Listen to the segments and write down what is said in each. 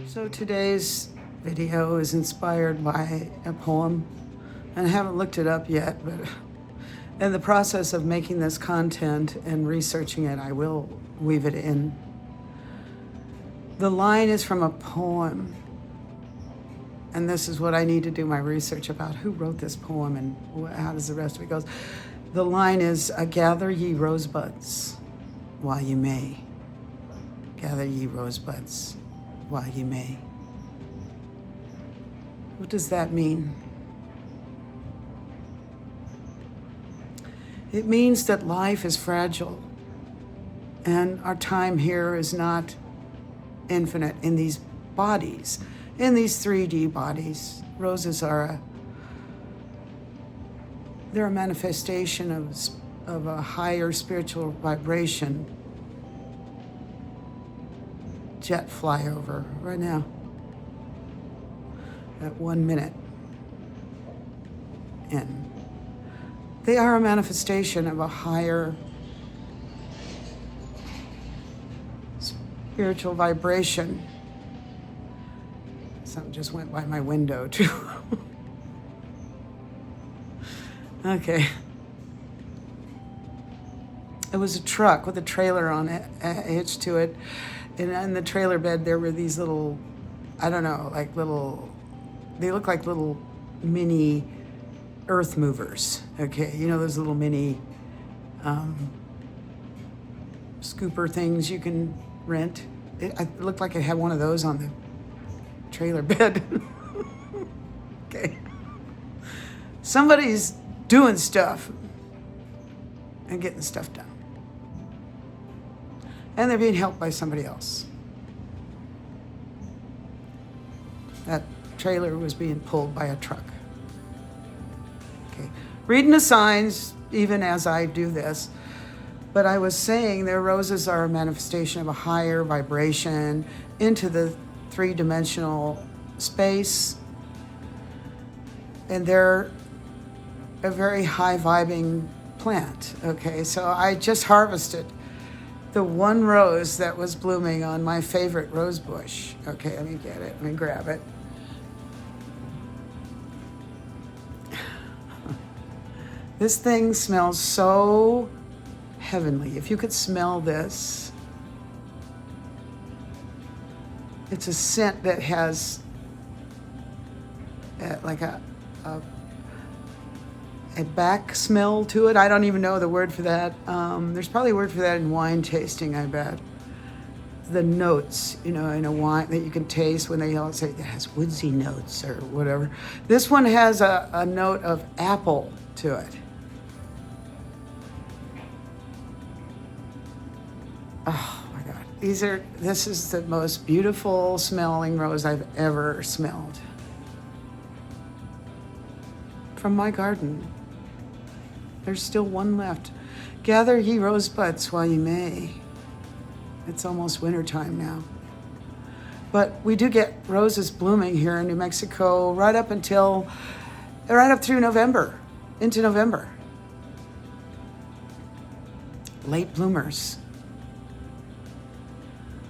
So today's video is inspired by a poem, and I haven't looked it up yet, but in the process of making this content and researching it, I will weave it in. The line is from a poem, and this is what I need to do my research about. Who wrote this poem and how does the rest of it go? The line is, gather ye rosebuds while you may. Gather ye rosebuds while you may. What does that mean? It means that life is fragile and our time here is not infinite in these bodies, in these 3D bodies. Roses are they're a manifestation of a higher spiritual vibration. Jet flyover right now at 1 minute in. They are a manifestation of a higher spiritual vibration. Something just went by my window too. Okay. It was a truck with a trailer on it, hitched to it. And in the trailer bed, there were these little, I don't know, like little, they look like little mini earth movers, okay? You know those little mini scooper things you can rent? It looked like it had one of those on the trailer bed. Okay. Somebody's doing stuff and getting stuff done. And they're being helped by somebody else. That trailer was being pulled by a truck. Okay. Reading the signs, even as I do this, but I was saying their roses are a manifestation of a higher vibration into the three-dimensional space. And they're a very high-vibing plant, okay? So I just harvested the one rose that was blooming on my favorite rose bush. Okay, let me get it, let me grab it. This thing smells so heavenly. If you could smell this, it's a scent that has like a back smell to it. I don't even know the word for that. There's probably a word for that in wine tasting, I bet. The notes, you know, in a wine that you can taste when they all say it has woodsy notes or whatever. This one has a note of apple to it. Oh my God. This is the most beautiful smelling rose I've ever smelled. From my garden. There's still one left. Gather ye rosebuds while you may. It's almost wintertime now. But we do get roses blooming here in New Mexico right up through November, into November. Late bloomers.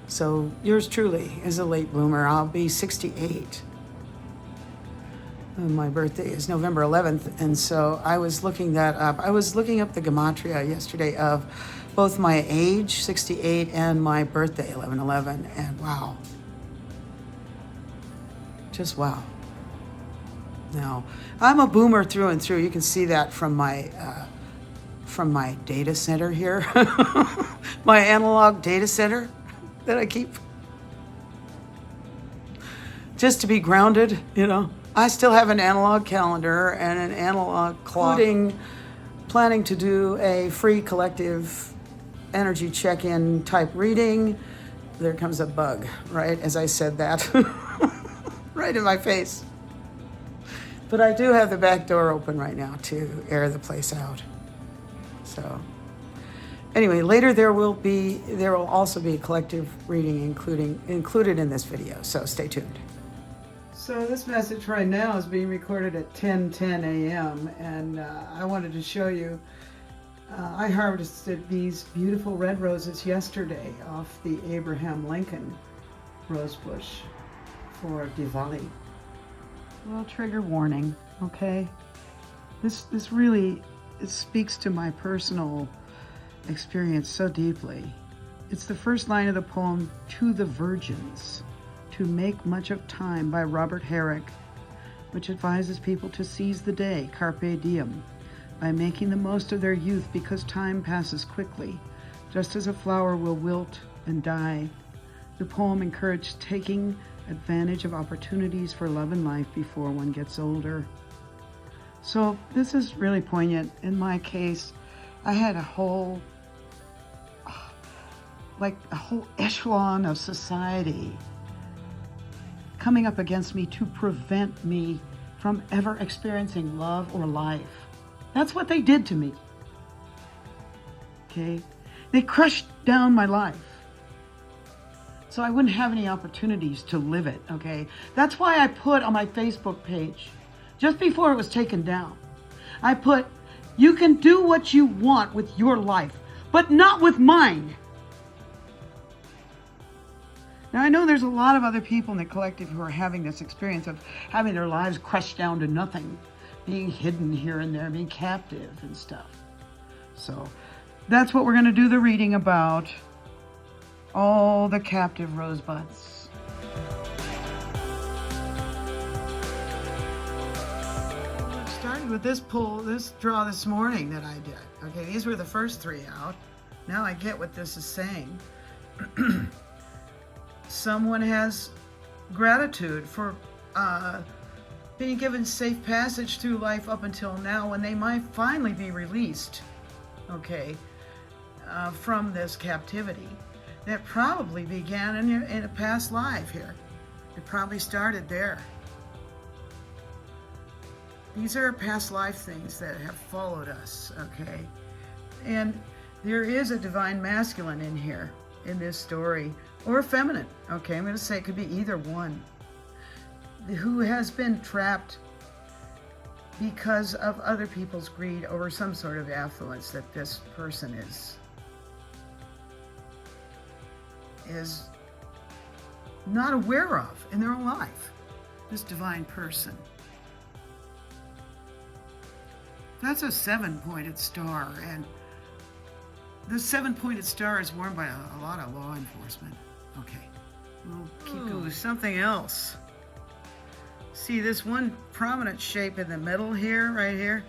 So yours truly is a late bloomer. I'll be 68. My birthday is November 11th, and so I was looking that up. I was looking up the gematria yesterday of both my age, 68, and my birthday, 11/11, and wow. Just wow. Now, I'm a boomer through and through. You can see that from my data center here, my analog data center that I keep. Just to be grounded, you know. I still have an analog calendar and an analog clock, including planning to do a free collective energy check-in type reading. There comes a bug, right? As I said that, right in my face. But I do have the back door open right now to air the place out. So anyway, later there will also be a collective reading included in this video. So stay tuned. So this message right now is being recorded at 10:10 a.m. and I wanted to show you, I harvested these beautiful red roses yesterday off the Abraham Lincoln rose bush. for Diwali. Well, trigger warning, okay? This really, it speaks to my personal experience so deeply. It's the first line of the poem, To the Virgins, To Make Much of Time by Robert Herrick, which advises people to seize the day, carpe diem, by making the most of their youth because time passes quickly, just as a flower will wilt and die. The poem encouraged taking advantage of opportunities for love and life before one gets older. So this is really poignant. In my case, I had a whole echelon of society coming up against me to prevent me from ever experiencing love or life. That's what they did to me. Okay? They crushed down my life, so I wouldn't have any opportunities to live it, okay? That's why I put on my Facebook page, just before it was taken down, I put, you can do what you want with your life, but not with mine. Now, I know there's a lot of other people in the collective who are having this experience of having their lives crushed down to nothing, being hidden here and there, being captive and stuff. So that's what we're going to do the reading about. All the captive rosebuds. I started with this draw this morning that I did. Okay, these were the first three out. Now I get what this is saying. Someone has gratitude for being given safe passage through life up until now, when they might finally be released, okay, from this captivity that probably began in a past life here. It probably started there. These are past life things that have followed us, okay? And there is a divine masculine in here, in this story, or feminine, okay? I'm going to say it could be either one, who has been trapped because of other people's greed over some sort of affluence that this person is not aware of in their own life, this divine person. That's a 7-pointed star, and the 7-pointed star is worn by a lot of law enforcement. Okay, we'll keep going. Something else. See this one prominent shape in the middle here, right here?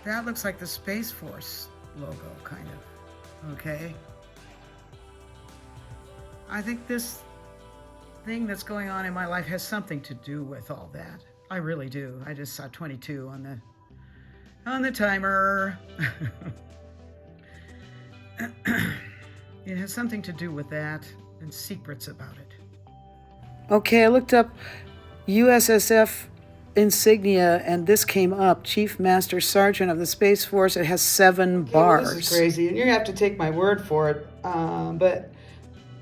That looks like the Space Force logo, kind of, okay? I think this thing that's going on in my life has something to do with all that. I really do. I just saw 22 on the timer. It has something to do with that and secrets about it. Okay, I looked up USSF insignia, and this came up, Chief Master Sergeant of the Space Force. It has 7 bars. Well, this is crazy, and you're gonna have to take my word for it. But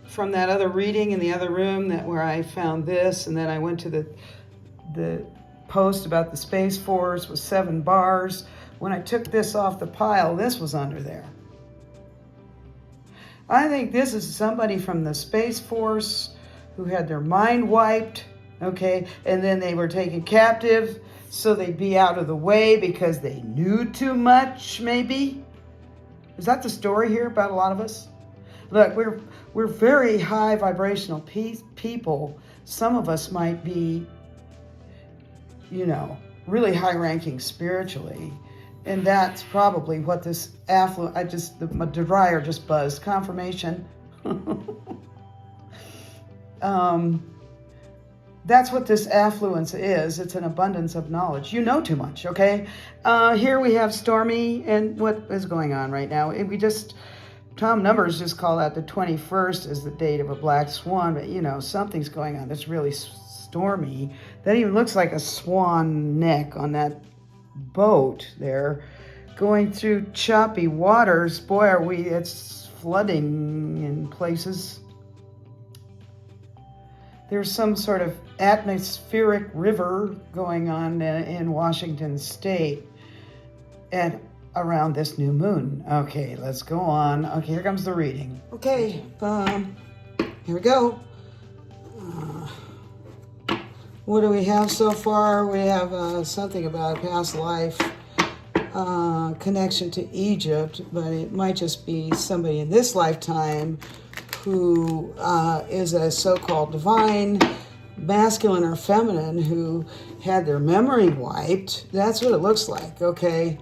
from that other reading in the other room, where I found this, and then I went to the post about the Space Force with 7 bars. When I took this off the pile, this was under there. I think this is somebody from the Space Force who had their mind wiped, okay, and then they were taken captive so they'd be out of the way because they knew too much, maybe? Is that the story here about a lot of us? Look, we're very high vibrational people. Some of us might be, really high ranking spiritually. And that's probably what this my dryer just buzzed. Confirmation. That's what this affluence is. It's an abundance of knowledge. You know too much, okay? Here we have Stormy, and what is going on right now? Tom Numbers just called out the 21st as the date of a black swan, but something's going on that's really stormy. That even looks like a swan neck on that boat there, going through choppy waters. Boy, it's flooding in places. There's some sort of atmospheric river going on in Washington State. And around this new moon. Okay, let's go on. Okay, here comes the reading. Okay, here we go. What do we have so far? We have something about a past life connection to Egypt, but it might just be somebody in this lifetime who is a so-called divine, masculine or feminine, who had their memory wiped. That's what it looks like, okay?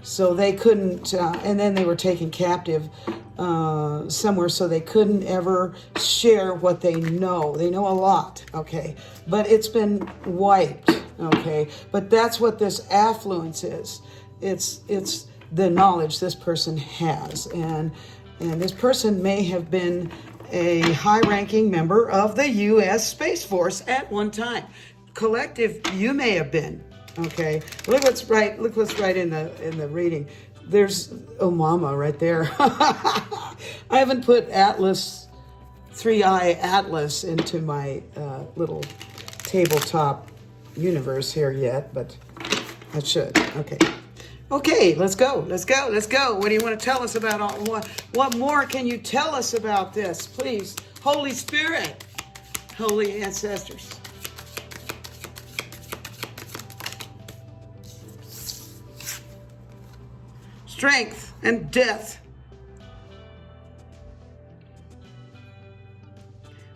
So they couldn't, and then they were taken captive somewhere, so they couldn't ever share what they know. They know a lot, okay? But it's been wiped, okay? But that's what this affluence is. It's the knowledge this person has. And this person may have been a high-ranking member of the U.S. Space Force at one time. Collective, you may have been. Okay, look what's right in the reading. There's Mama right there. I haven't put Atlas, 3i Atlas into my little tabletop universe here yet, but I should. Okay, let's go. What do you want to tell us about what more can you tell us about this? Please, Holy Spirit, holy ancestors. Strength and death.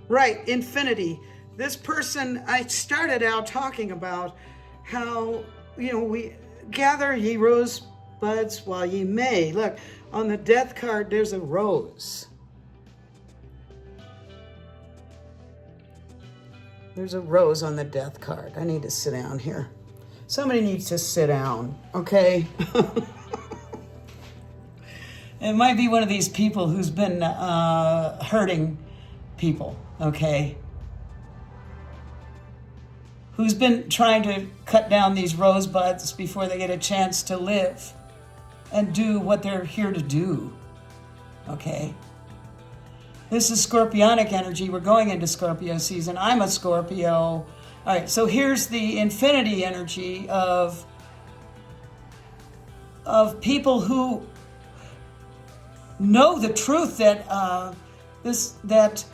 Right, infinity. This person, I started out talking about how, we gather ye rosebuds while ye may. Look, on the death card, there's a rose. There's a rose on the death card. I need to sit down here. Somebody needs to sit down, okay? It might be one of these people who's been hurting people, okay? Who's been trying to cut down these rosebuds before they get a chance to live and do what they're here to do, okay? This is Scorpionic energy. We're going into Scorpio season. I'm a Scorpio. All right, so here's the infinity energy of people who know the truth that that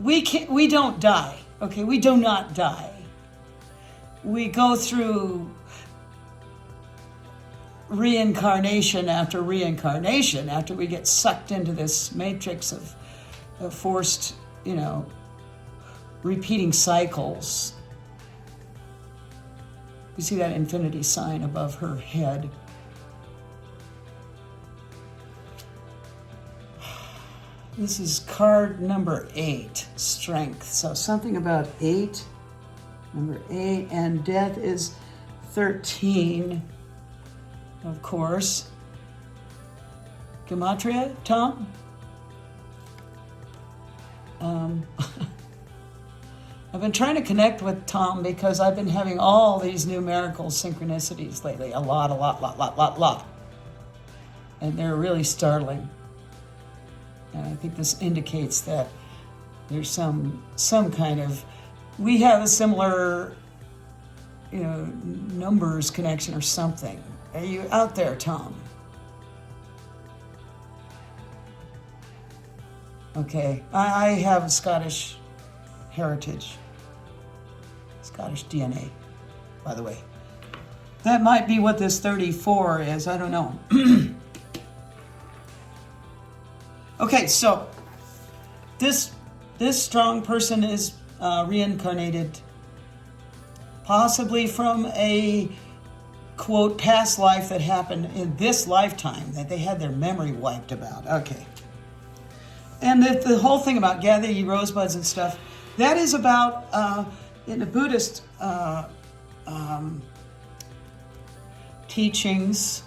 we don't die. Okay, we do not die. We go through reincarnation after reincarnation after we get sucked into this matrix of forced, repeating cycles. You see that infinity sign above her head. This is card number 8, strength. So something about 8, number 8, and death is 13, of course. Gematria, Tom? I've been trying to connect with Tom because I've been having all these numerical synchronicities lately. A lot. And they're really startling. And I think this indicates that there's some kind of, we have a similar, numbers connection or something. Are you out there, Tom? Okay, I have a Scottish heritage, Scottish DNA, by the way. That might be what this 34 is, I don't know. Okay, so this strong person is reincarnated, possibly from a, quote, past life that happened in this lifetime, that they had their memory wiped about. Okay. And the whole thing about gather ye rosebuds and stuff, that is about, in the Buddhist teachings,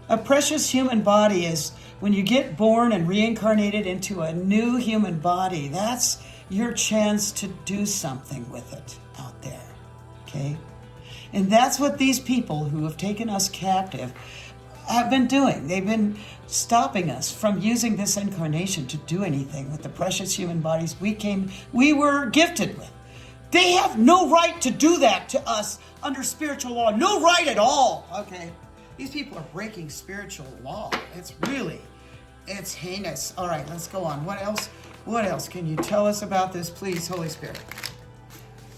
a precious human body is, when you get born and reincarnated into a new human body, that's your chance to do something with it out there, okay? And that's what these people who have taken us captive have been doing. They've been stopping us from using this incarnation to do anything with the precious human bodies we were gifted with. They have no right to do that to us under spiritual law. No right at all. Okay. These people are breaking spiritual law. It's heinous. All right, let's go on. What else? What else can you tell us about this, please, Holy Spirit?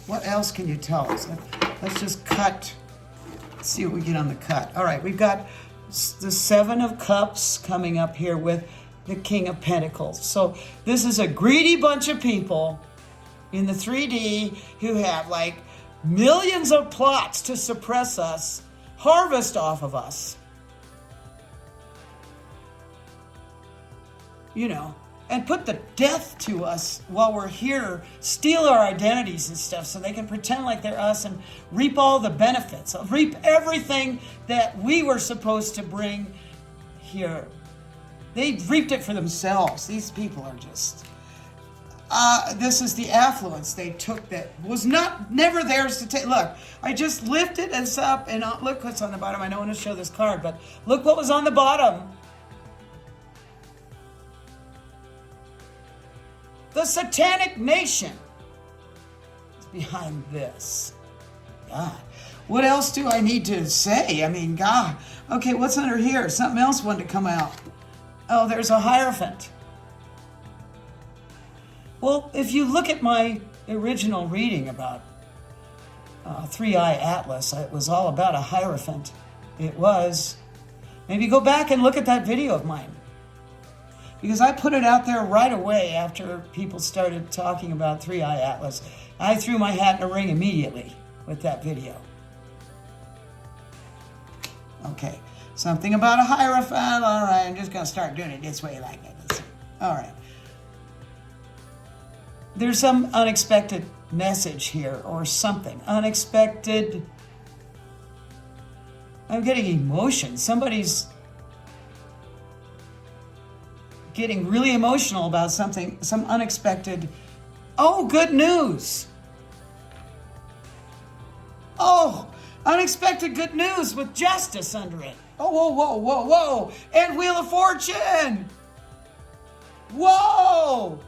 What else can you tell us? Let's just cut. Let's see what we get on the cut. All right, we've got the Seven of Cups coming up here with the King of Pentacles. So this is a greedy bunch of people in the 3D who have like millions of plots to suppress us, harvest off of us. You know, and put the death to us while we're here, steal our identities and stuff so they can pretend like they're us and reap all the benefits, reap everything that we were supposed to bring here. They reaped it for themselves. These people are just, this is the affluence they took that was never theirs to take. Look, I just lifted this up and look what's on the bottom. I don't want to show this card, but look what was on the bottom. The Satanic Nation is behind this. God, what else do I need to say? I mean, God. Okay, what's under here? Something else wanted to come out. Oh, there's a Hierophant. Well, if you look at my original reading about Three-Eye Atlas, it was all about a Hierophant. It was. Maybe go back and look at that video of mine. Because I put it out there right away after people started talking about Three-Eye Atlas. I threw my hat in the ring immediately with that video. Okay, something about a Hierophant. All right, I'm just going to start doing it this way like that. All right. There's some unexpected message here or something. Unexpected. I'm getting emotion. Somebody's getting really emotional about something, some unexpected. Oh, good news. Oh, unexpected good news with justice under it. Oh, whoa, whoa, whoa, whoa. And Wheel of Fortune. Whoa.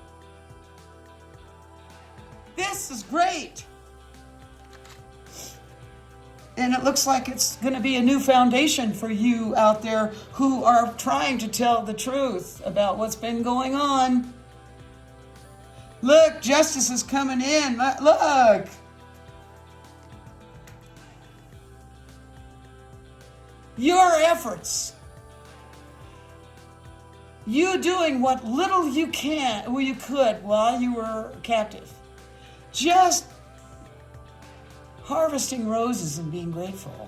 This is great. And it looks like it's going to be a new foundation for you out there who are trying to tell the truth about what's been going on. Look, justice is coming in. Look. Your efforts. You doing what little you could while you were captive. Just harvesting roses and being grateful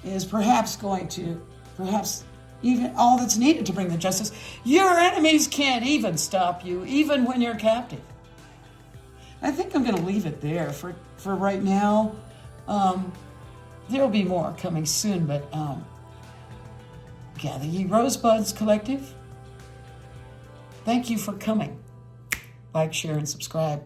is perhaps even all that's needed to bring the justice. Your enemies can't even stop you, even when you're captive. I think I'm going to leave it there for right now. There'll be more coming soon, but gather ye Rosebuds Collective. Thank you for coming. Like, share, and subscribe.